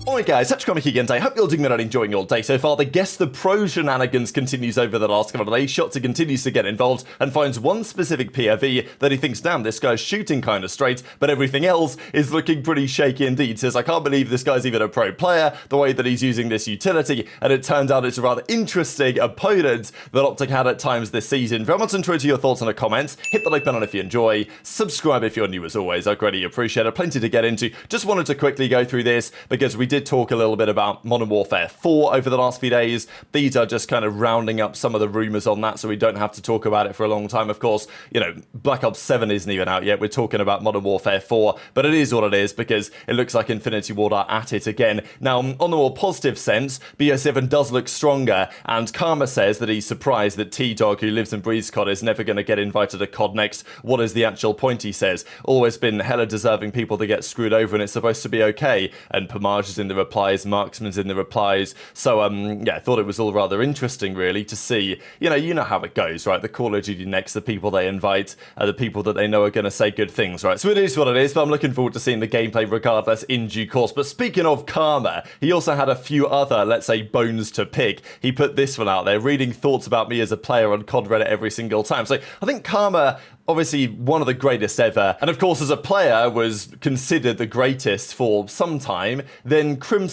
Alright guys, Scrappy again today. Hope you're doing well and enjoying your day so far. The Guess the Pro shenanigans continues over the last couple of days. Shotzzy continues to get involved and finds one specific POV that he thinks, damn, this guy's shooting kind of straight, but everything else is looking pretty shaky indeed. Says, I can't believe this guy's even a pro player, the way that he's using this utility, and it turned out it's a rather interesting opponent that OpTic had at times this season. Very much intro to your thoughts in the comments. Hit the like button if you enjoy. Subscribe if you're new as always. I greatly appreciate it. Plenty to get into. Just wanted to quickly go through this because we did talk a little bit about Modern Warfare 4 over the last few days. These are just kind of rounding up some of the rumors on that so we don't have to talk about it for a long time. Of course, you know, Black Ops 7 isn't even out yet. We're talking about Modern Warfare 4, but it is what it is because it looks like Infinity Ward are at it again. Now, on the more positive sense, BO7 does look stronger, and Karma says that he's surprised that T-Dog, who lives and breathes COD, is never going to get invited to COD next. What is the actual point, he says? Always been hella deserving people that get screwed over and it's supposed to be okay. And Pomage is in the replies, Marksman's in the replies. So, yeah, I thought it was all rather interesting, really, to see, you know how it goes, right? The Call of Duty next, the people they invite are the people that they know are going to say good things, right? So it is what it is, but I'm looking forward to seeing the gameplay regardless in due course. But speaking of Karma, he also had a few other, let's say, bones to pick. He put this one out there, reading thoughts about me as a player on COD Reddit every single time. So I think Karma, obviously one of the greatest ever, and of course as a player was considered the greatest for some time. Then Kremp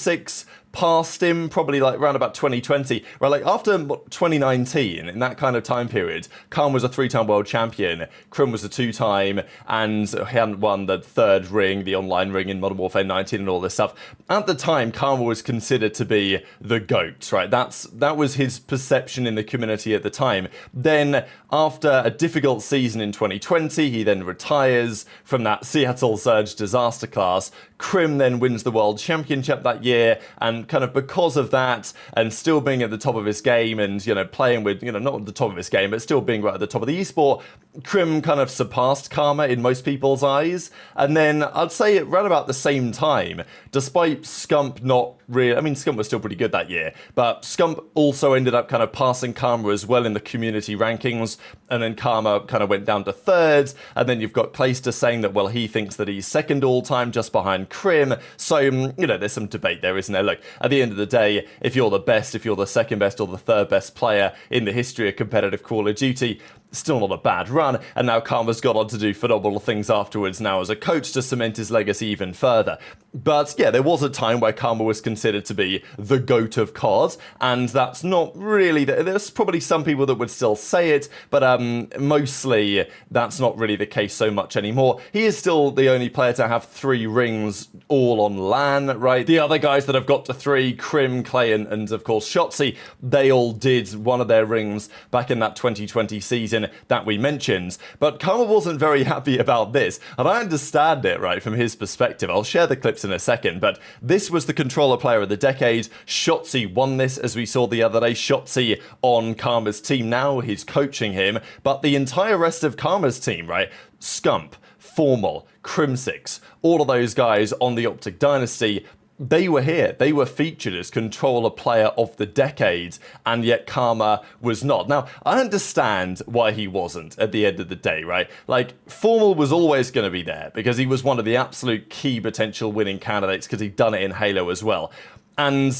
passed him probably like around about 2020, right? Like after 2019, in that kind of time period, Karma was a 3-time world champion, Kremp was a 2-time, and he hadn't won the 3rd ring, the online ring in Modern Warfare 19 and all this stuff. At the time, Karma was considered to be the GOAT, right? That was his perception in the community at the time. Then after a difficult season in 2020, he then retires from that Seattle Surge disaster class. Kremp then wins the world championship that year, and kind of because of that, and still being at the top of his game, and, you know, playing with, you know, not at the top of his game, but still being right at the top of the esport, Kremp kind of surpassed Karma in most people's eyes. And then I'd say around about the same time, despite Scump not really, I mean, Scump was still pretty good that year, but Scump also ended up kind of passing Karma as well in the community rankings, and then Karma kind of went down to 3rd, and then you've got Clayster saying that, well, he thinks that he's 2nd all time just behind Kremp. So, you know, there's some debate there, isn't there? Look, at the end of the day, if you're the best, if you're the 2nd best or the 3rd best player in the history of competitive Call of Duty, still not a bad run, and now Karma's got on to do phenomenal things afterwards now as a coach to cement his legacy even further. But yeah, there was a time where Karma was considered to be the GOAT of COD, and that's not really, there's probably some people that would still say it, but mostly that's not really the case so much anymore. He is still the only player to have 3 rings all on LAN, right? The other guys that have got to 3, Kremp, Clay, and of course Shotzzy, they all did one of their rings back in that 2020 season that we mentioned. But Karma wasn't very happy about this, and I understand it, right, from his perspective. I'll share the clips in a second, but this was the controller player of the decade. Shotzzy won this, as we saw the other day. Shotzzy on Karma's team now, he's coaching him, but the entire rest of Karma's team, right, Scump, Formal, Kremp, all of those guys on the OpTic Dynasty, they were here. They were featured as controller player of the decade, and yet Karma was not. Now, I understand why he wasn't at the end of the day, right? Like, Formal was always going to be there because he was one of the absolute key potential winning candidates because he'd done it in Halo as well. And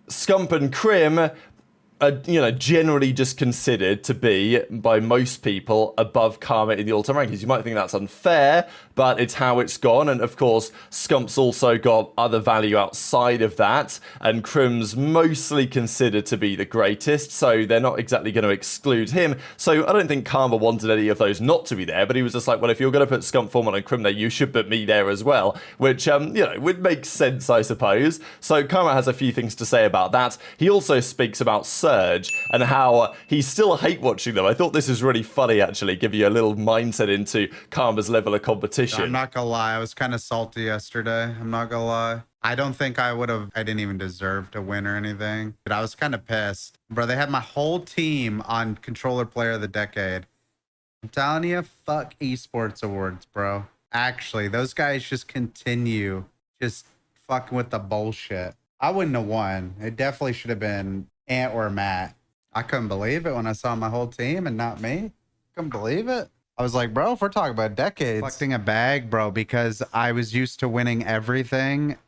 Scump and Kremp are, you know, generally just considered to be, by most people, above Karma in the all-time rankings. You might think that's unfair, but it's how it's gone. And of course, Scump's also got other value outside of that, and Kremp's mostly considered to be the greatest, so they're not exactly going to exclude him. So I don't think Karma wanted any of those not to be there, but he was just like, well, if you're going to put Scump, Formal, and Kremp there, you should put me there as well, which, you know, would make sense, I suppose. So Karma has a few things to say about that. He also speaks about Surge and how he still hate watching them. I thought this was really funny, actually, give you a little mindset into Karma's level of competition. I'm not gonna lie, I was kind of salty yesterday. I'm not gonna lie. I don't think I didn't even deserve to win or anything, but I was kind of pissed. Bro, they had my whole team on controller player of the decade. I'm telling you, fuck esports awards, bro. Actually, those guys just continue just fucking with the bullshit. I wouldn't have won. It definitely should have been Ant or Matt. I couldn't believe it when I saw my whole team and not me. Couldn't believe it. I was like, bro, if we're talking about decades, collecting a bag, bro, because I was used to winning everything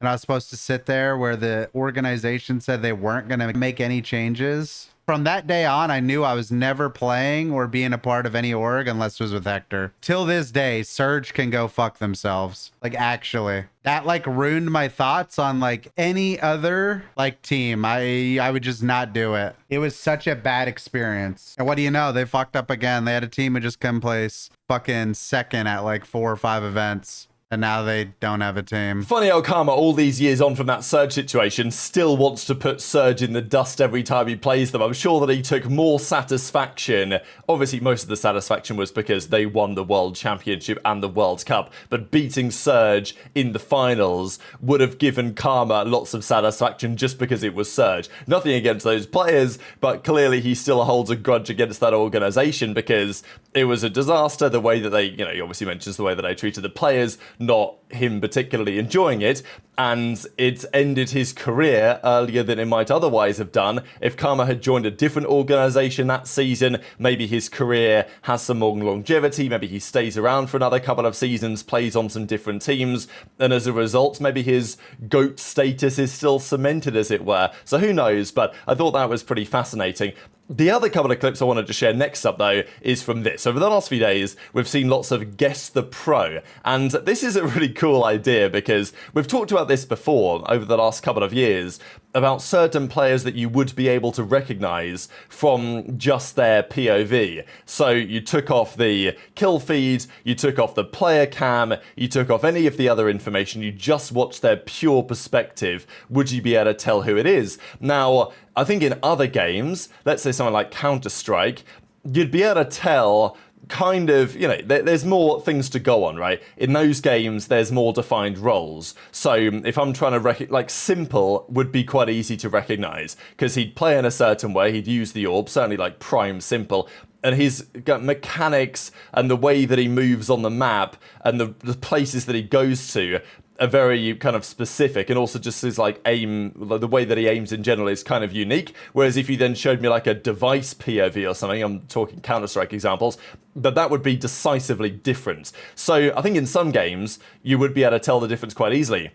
and I was supposed to sit there where the organization said they weren't going to make any changes. From that day on, I knew I was never playing or being a part of any org unless it was with Hector. Till this day, Surge can go fuck themselves. Like, actually. That, like, ruined my thoughts on, like, any other, like, team. I would just not do it. It was such a bad experience. And what do you know? They fucked up again. They had a team who just come place fucking second at, like, 4 or 5 events. And now they don't have a team. Funny how Karma, all these years on from that Surge situation, still wants to put Surge in the dust every time he plays them. I'm sure that he took more satisfaction. Obviously, most of the satisfaction was because they won the World Championship and the World Cup. But beating Surge in the finals would have given Karma lots of satisfaction just because it was Surge. Nothing against those players, but clearly he still holds a grudge against that organization because it was a disaster. The way that they, you know, he obviously mentions the way that they treated the players, not him particularly enjoying it, and it's ended his career earlier than it might otherwise have done. If Karma had joined a different organization that season, maybe his career has some more longevity, maybe he stays around for another couple of seasons, plays on some different teams, and as a result, maybe his GOAT status is still cemented, as it were. So who knows, but I thought that was pretty fascinating. The other couple of clips I wanted to share next up, though, is from this. Over the last few days, we've seen lots of Guess the Pro, and this is a really cool idea because we've talked about this before over the last couple of years, about certain players that you would be able to recognize from just their POV. So you took off the kill feed, you took off the player cam, you took off any of the other information, you just watched their pure perspective. Would you be able to tell who it is? Now, I think in other games, let's say something like Counter-Strike, you'd be able to tell kind of, you know, there's more things to go on, right? In those games, there's more defined roles. So if I'm trying to like Simple would be quite easy to recognize because he'd play in a certain way, he'd use the orb, certainly like Prime Simple, and his mechanics and the way that he moves on the map and the places that he goes to are very kind of specific, and also just his like aim, the way that he aims in general is kind of unique. Whereas if you then showed me like a device POV or something, I'm talking Counter-Strike examples, that would be decisively different. So I think in some games you would be able to tell the difference quite easily.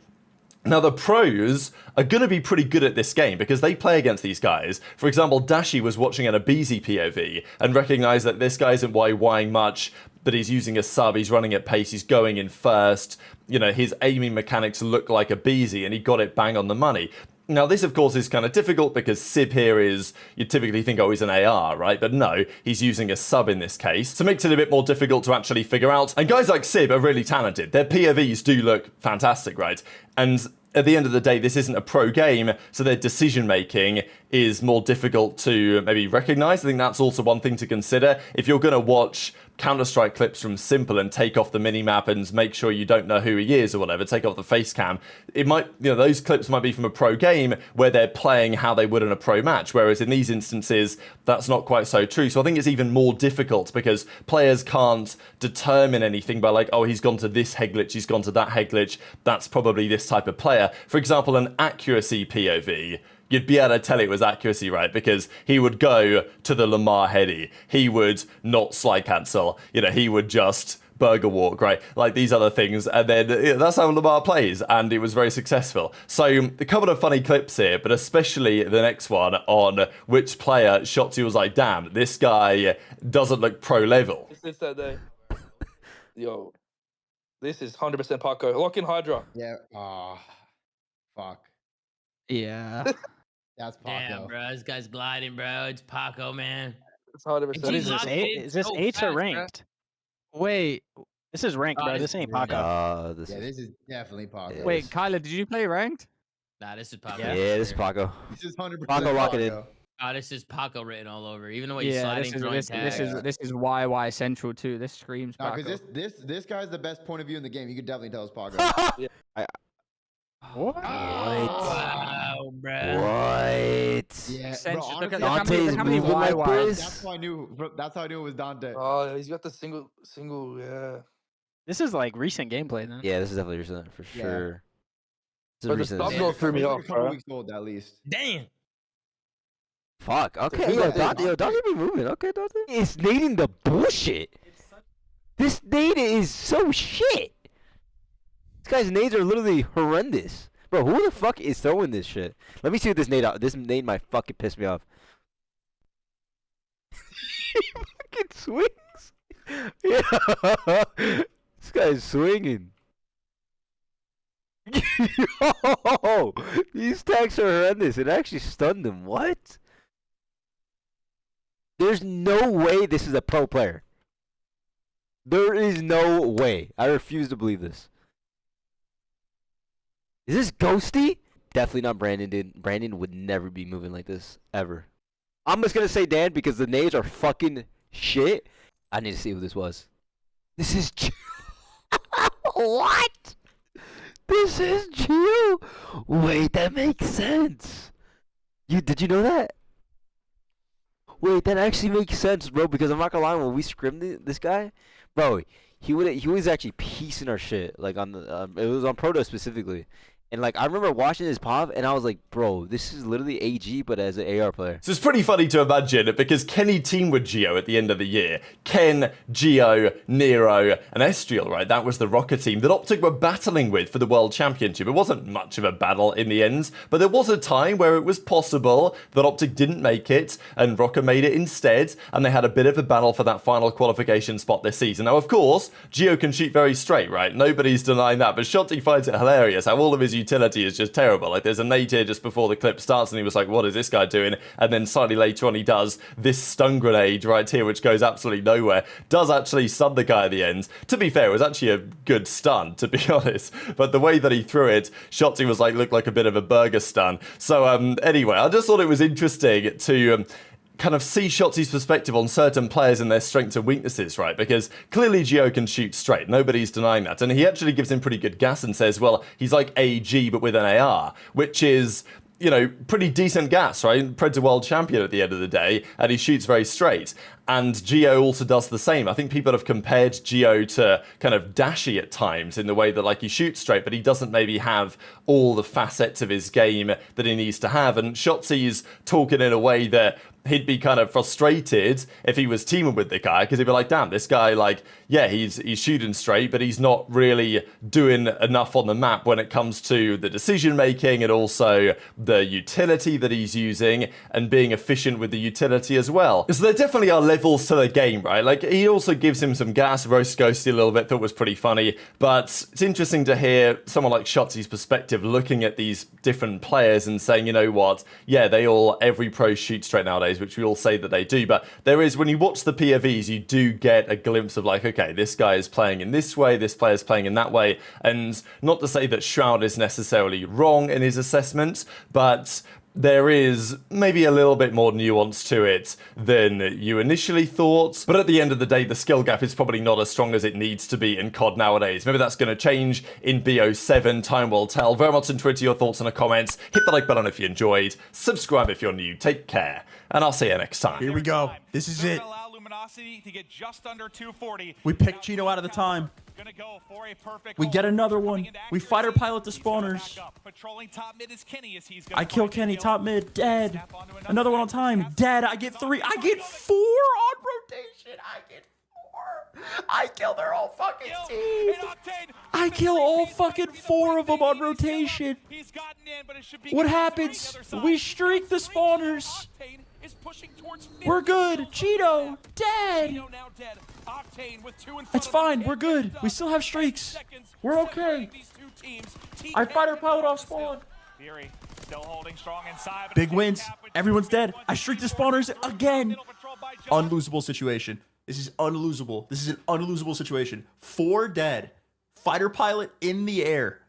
Now, the pros are going to be pretty good at this game because they play against these guys. For example, Dashy was watching an aBeZy POV and recognized that this guy isn't YYing much, but he's using a sub, he's running at pace, he's going in first. You know, his aiming mechanics look like aBeZy, and he got it bang on the money. Now, this, of course, is kind of difficult because Sib here is, you typically think, oh, he's an AR, right? But no, he's using a sub in this case. So it makes it a bit more difficult to actually figure out. And guys like Sib are really talented. Their POVs do look fantastic, right? And at the end of the day, this isn't a pro game, so their decision-making is more difficult to maybe recognize. I think that's also one thing to consider. If you're going to watch Counter-Strike clips from Simple and take off the minimap and make sure you don't know who he is or whatever, take off the face cam, it might, you know, those clips might be from a pro game where they're playing how they would in a pro match, whereas in these instances, that's not quite so true. So I think it's even more difficult because players can't determine anything by like, oh, he's gone to this head glitch, he's gone to that head glitch, that's probably this type of player. For example, an accuracy POV, you'd be able to tell it was accuracy, right? Because he would go to the Lamar heady. He would not slide cancel. You know, he would just burger walk, right? Like these other things. And then that's how Lamar plays. And it was very successful. So a couple of funny clips here, but especially the next one on which player Shotzzy was like, damn, this guy doesn't look pro level. It's that day. Yo, this is 100% Paco. Lock in HyDra. Yeah. Oh, fuck. Yeah. That's Paco. Damn, bro, this guy's gliding, bro. It's Paco, man. It's 100%. What is this? Is this H or ranked? Wait, this is ranked, bro. This ain't Paco. This is definitely Paco. Wait, Kyla, did you play ranked? Nah, this is Paco. Yeah, this is Paco. This is 100% Paco rocking it. Oh, this is Paco written all over. Even the way he's Yeah, sliding, this is YY Central too. This screams No, Paco. because this guy's the best point of view in the game. You could definitely tell it's Paco. What? Wow, bro. What? Yeah, Central, bro, look honestly, how many Dante's moving like YYs. this? that's how I knew. That's how I knew it was Dante. Oh, he's got the single, yeah. This is like recent gameplay then. Yeah, this is definitely recent for Yeah. sure. This But is the recent. stop Yeah. go threw me It's like off, a couple bro. weeks old at least. Damn. Fuck. Okay. Who Yo, that is? Dante, Dante be moving. Okay, Dante. It's nading the bullshit. This nade is so shit. This guy's nades are literally horrendous. Bro, who the fuck is throwing this shit? Let me see what this nade out. This nade might fucking piss me off. He fucking swings. Yeah. This guy is swinging. Yo, these tags are horrendous. It actually stunned him. What? There's no way this is a pro player. There is no way. I refuse to believe this. Is this Ghosty? Definitely not Brandon, dude. Brandon would never be moving like this, ever. I'm just gonna say Dan because the nades are fucking shit. I need to see who this was. This is what? This is Gio. Wait, that makes sense. Did you know that? Wait, that actually makes sense, bro. Because I'm not gonna lie, when we scrimmed this guy, bro, he was actually piecing our shit. Like on the, it was on Proto specifically. And like I remember watching his pop, and I was like, bro, this is literally AG, but as an AR player. So it's pretty funny to imagine because Kenny teamed with Gio at the end of the year. Ken, Gio, Nero, and Estriel, right? That was the Rocker team that OpTic were battling with for the World Championship. It wasn't much of a battle in the end, but there was a time where it was possible that OpTic didn't make it and Rocker made it instead, and they had a bit of a battle for that final qualification spot this season. Now, of course, Gio can shoot very straight, right? Nobody's denying that, but Shotzzy finds it hilarious how all of his utility is just terrible. Like there's a nade here just before the clip starts and he was like, what is this guy doing? And then slightly later on he does this stun grenade right here which goes absolutely nowhere. Does actually stun the guy at the end. To be fair, it was actually a good stun, to be honest. But the way that he threw it, Shotzzy was like, looked like a bit of a burger stun. So anyway, I just thought it was interesting to kind of see Shotzy's perspective on certain players and their strengths and weaknesses, right? Because clearly Gio can shoot straight. Nobody's denying that. And he actually gives him pretty good gas and says, well, he's like AG but with an AR, which is, you know, pretty decent gas, right? Predator World Champion at the end of the day, and he shoots very straight. And Gio also does the same. I think people have compared Gio to kind of Dashy at times in the way that like he shoots straight, but he doesn't maybe have all the facets of his game that he needs to have. And Shotzy's talking in a way that he'd be kind of frustrated if he was teaming with the guy because he'd be like, damn, this guy, like, yeah, he's shooting straight, but he's not really doing enough on the map when it comes to the decision making and also the utility that he's using and being efficient with the utility as well. So there definitely are levels to the game, right? Like he also gives him some gas, roast Ghosty a little bit, thought was pretty funny, but it's interesting to hear someone like Shotzy's perspective looking at these different players and saying, you know what, yeah, every pro shoots straight nowadays, which we all say that they do, but there is, when you watch the POVs, you do get a glimpse of like, okay, this guy is playing in this way, this player's playing in that way, and not to say that Shroud is necessarily wrong in his assessment, but there is maybe a little bit more nuance to it than you initially thought. But at the end of the day, the skill gap is probably not as strong as it needs to be in COD nowadays. Maybe that's going to change in BO7. Time will tell. Very much on Twitter, your thoughts in the comments. Hit the like button if you enjoyed. Subscribe if you're new. Take care. And I'll see you next time. Here we go. This is it. To get just under 240. We picked Cheeto out of the time. Gonna go for a perfect We get another one. We fighter pilot the He's gonna spawners. back up. Patrolling top mid is Kenny as he's gonna I kill find Kenny the top kill. mid, dead. Snap onto Another one on time, dead. I get 3. I get 4 on rotation. I get 4. I kill their whole fucking team. And Octane, I kill all fucking 4 of them on rotation. he's gotten in, but it should be What good happens? on the other We side. streak the spawners. Octane is pushing towards We're good. Cheeto, dead. Cheeto now dead. Octane with 2 in front That's of him. fine. We're good. We still have streaks. Seconds We're okay. separating these two teams. I TK fighter pilot off spawn. Fury still holding strong inside. but Big it's wins. Cap with Everyone's 2 dead. points. I streak the spawners again. Middle patrol by Joe. Unlosable situation. This is unlosable. This is an unlosable situation. 4 dead. Fighter pilot in the air.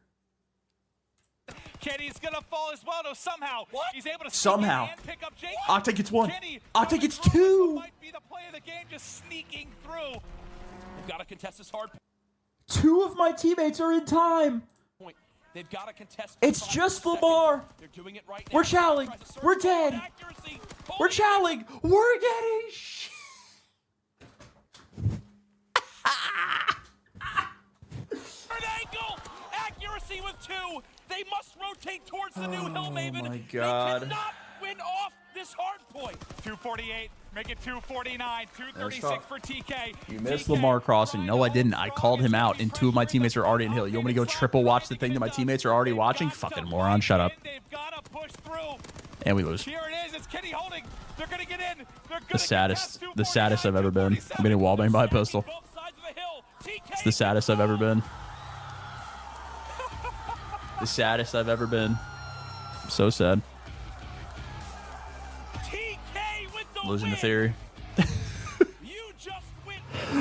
Kenny's gonna fall as well. No, somehow he's able to sneak Somehow. in and pick up Jake. OpTic gets 1. Kenny OpTic gets going through. 2. Might be the play of the game, just sneaking through. They've got to contest this hard 2 of my teammates are in time. point. They've got to contest. It's this just seconds. Lamar. They're doing it right now. We're chowing. Tries to search We're for dead. accuracy. We're Holding chowing. We're getting shit. an angle. Accuracy with 2. They must rotate towards the new Hill Maven. my God. They cannot win off this hard point. 248, make it 249, 236 for TK. You missed Lamar crossing. No, I didn't. I called him out, and 2 of my teammates are already in hill. You want me to go triple watch the thing that my teammates are already watching? Fucking moron, shut up. They've got to push through. And we lose. Here it is. It's Kenny holding. They're going to get in. The saddest I've ever been. I'm getting wallbanged by a pistol. It's the saddest I've ever been. The saddest I've ever been. I'm so sad. Losing the theory.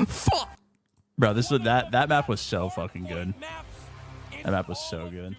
Fuck. Bro, that map was so fucking good. That map was so good.